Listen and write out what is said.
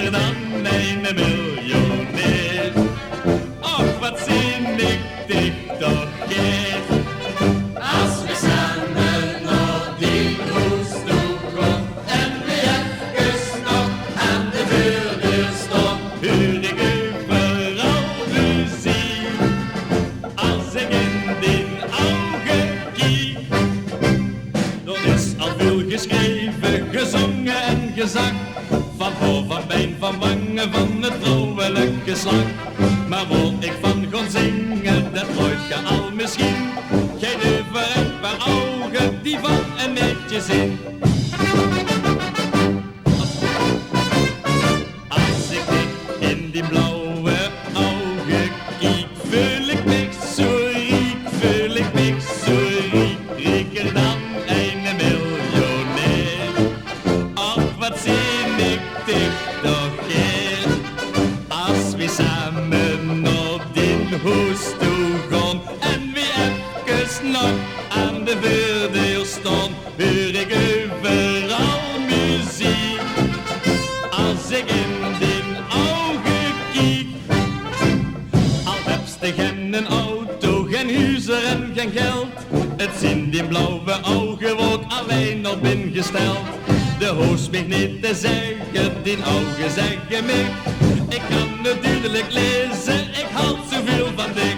rijker dan een miljonair. Och, wat zin ik dik toch keer. Als we samen naar die hoes toe gaan en we even nog aan de voordeur staan, hoor ik overal muziek. Als ik in die ogen kiek, dan is al veel geschreven, gezongen en gezang. Van voor, van been, van wangen, van het vrouwelijk geslacht. Maar wat ik van gaan zingen, dat ooit ge al misschien. Geen over een paar ogen, die van een beetje zin. Als ik dik in die blauwe ogen kiek, voel ik me zo riek, voel ik me zo riek. Rieker dan een miljonair. Och, wat zin ik dik toch keer. Als we samen naar die hoes toe gaan en we even nog aan de voordeur staan, hoor ik overal muziek. Als ik in die ogen kiek, al hebste geen een auto, geen huizen en geen geld, het zijn die blauwe ogen ook alleen nog ingesteld. De hoes mij niet te zeggen, die ogen zeggen mij. Ik kan het duidelijk lezen, ik houd zoveel van dik.